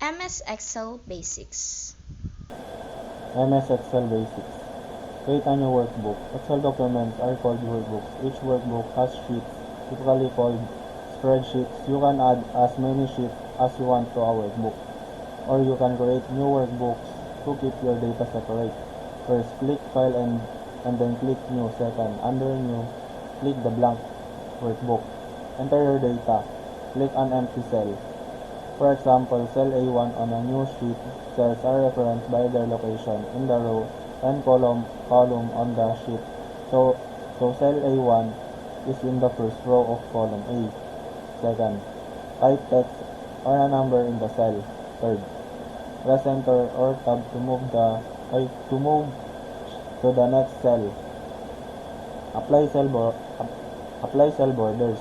MS Excel Basics. MS Excel Basics. Create a new workbook. Excel documents are called workbooks. Each workbook has sheets, typically called spreadsheets. You can add as many sheets as you want to a workbook, or you can create new workbooks to keep your data separate. First, click File and then click New. Second, under New, click the blank workbook. Enter your data. Click an empty cell. For example, cell A1 on a new sheet, cells are referenced by their location in the row and column on the sheet. So cell A1 is in the first row of column A. Second, type text or a number in the cell. Third, press enter or tab to move to the next cell. Apply cell borders.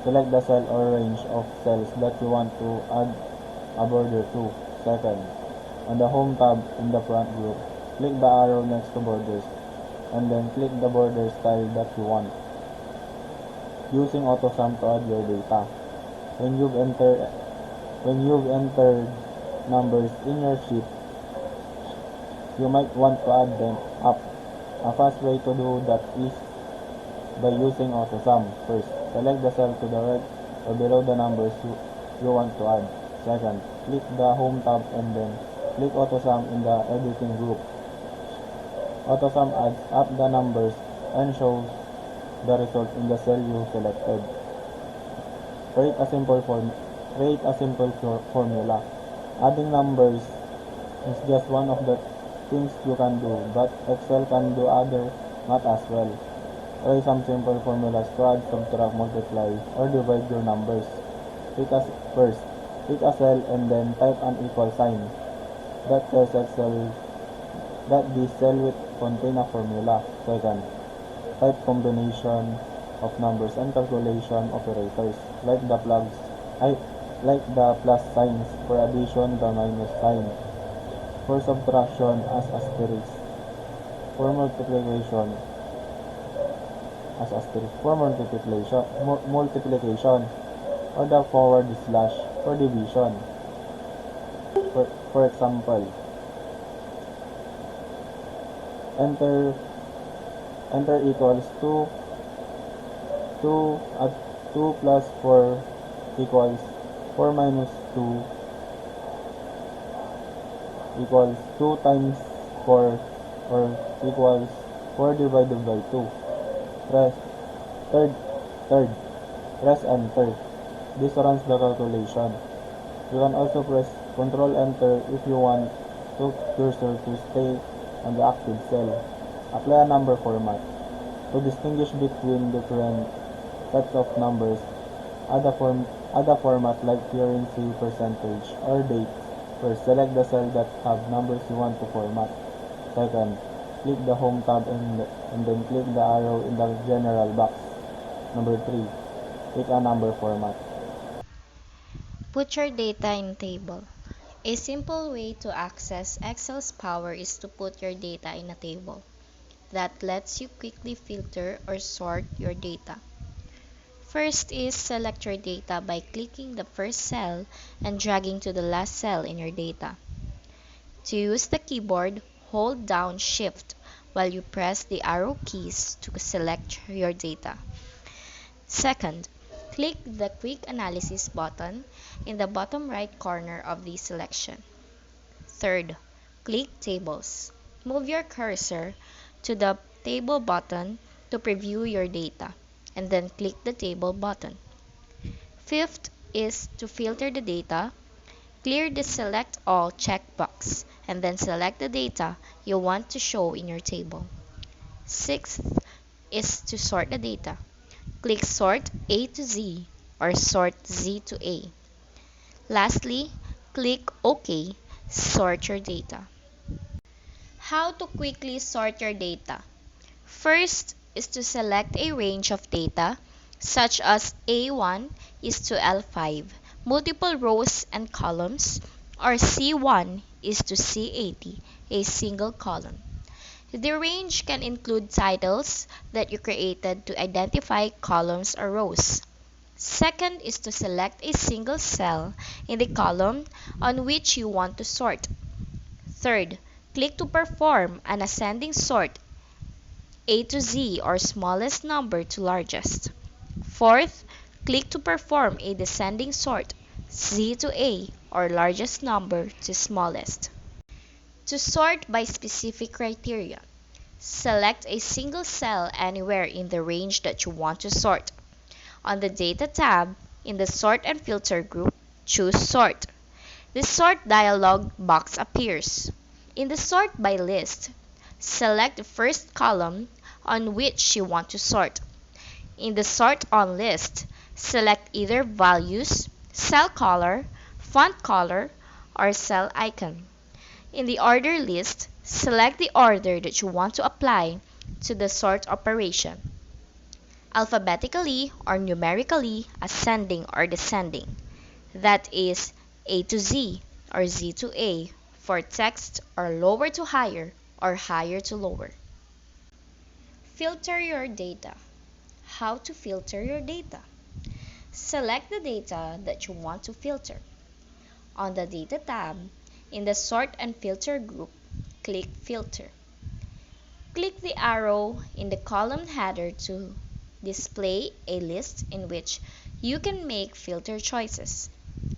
Select the cell or range of cells that you want to add a border to. Second, on the Home tab in the front group, click the arrow next to Borders, and then click the border style that you want. Using AutoSum to add your data. When you've entered numbers in your sheet, you might want to add them up. A fast way to do that is by using AutoSum. First, select the cell to the right or below the numbers you want to add. Second, click the Home tab and then click AutoSum in the Editing group. AutoSum adds up the numbers and shows the result in the cell you selected. Create a simple formula. Adding numbers is just one of the things you can do, but Excel can do other math as well. Try some simple formulas to add, subtract, multiply, or divide your numbers. Pick a cell and then type an equal sign. That tells Excel that this cell will contain a formula. Second, type combination of numbers and calculation operators like the plus signs for addition, the minus sign. For subtraction as asterisk. For multiplication as asterisk. For multiplication or the forward slash for division. For example, enter equals 2 plus 4 equals 4 minus 2 equals 2 times 4 or equals 4 divided by 2. Third, press enter. This runs the calculation. You can also press Ctrl Enter if you want the cursor to stay on the active cell. Apply a number format. To distinguish between different sets of numbers, add a format like currency, percentage, or date. First, select the cell that have numbers you want to format. Second, click the Home tab and then click the arrow in the general box. Number 3, pick a number format. Put your data in table. A simple way to access Excel's power is to put your data in a table. That lets you quickly filter or sort your data. First is select your data by clicking the first cell and dragging to the last cell in your data. To use the keyboard, hold down Shift while you press the arrow keys to select your data. Second, click the Quick Analysis button in the bottom right corner of the selection. Third, click Tables. Move your cursor to the Table button to preview your data, and then click the Table button. Fifth is to filter the data. Clear the Select All checkbox, and then select the data you want to show in your table. Sixth is to sort the data. Click Sort A to Z or Sort Z to A. Lastly, click OK. Sort your data. How to quickly sort your data? First is to select a range of data, such as A1 is to L5, multiple rows and columns, or C1 is to C80, a single column. The range can include titles that you created to identify columns or rows. Second is to select a single cell in the column on which you want to sort. Third, click to perform an ascending sort, A to Z or smallest number to largest. Fourth, click to perform a descending sort, Z to A or largest number to smallest. To sort by specific criteria, select a single cell anywhere in the range that you want to sort. On the Data tab, in the Sort and Filter group, choose Sort. The Sort dialog box appears. In the Sort by List, select the first column on which you want to sort. In the Sort on List, select either Values, Cell Color, Font Color, or Cell Icon. In the Order list, select the order that you want to apply to the sort operation, alphabetically or numerically, ascending or descending. That is A to Z or Z to A for text, or lower to higher or higher to lower. Filter your data. How to filter your data? Select the data that you want to filter. On the Data tab, in the Sort and Filter group, click Filter. Click the arrow in the column header to display a list in which you can make filter choices.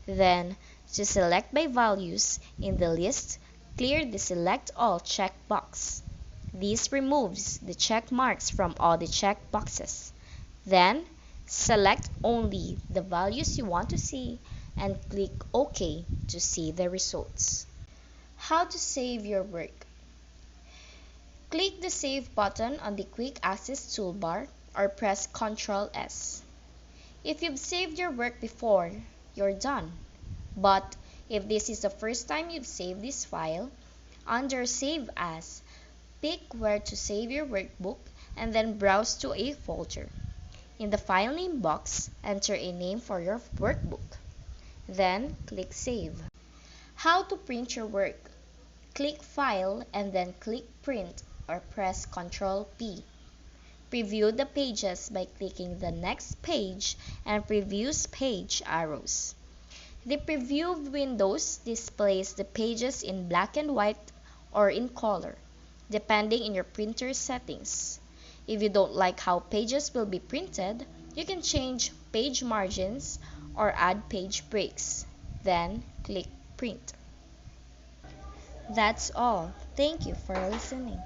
Then, to select by values in the list, clear the Select All checkbox. This removes the check marks from all the check boxes. Then, select only the values you want to see and click OK to see the results. How to save your work. Click the Save button on the Quick Access toolbar or press Ctrl S. If you've saved your work before, you're done. But if this is the first time you've saved this file, under Save As, pick where to save your workbook and then browse to a folder. In the File Name box, enter a name for your workbook. Then, click Save. How to print your work. Click File and then click Print or press Ctrl P. Preview the pages by clicking the Next Page and Previews Page arrows. The preview windows displays the pages in black and white or in color, depending on your printer's settings. If you don't like how pages will be printed, you can change page margins or add page breaks. Then, click Print. That's all. Thank you for listening.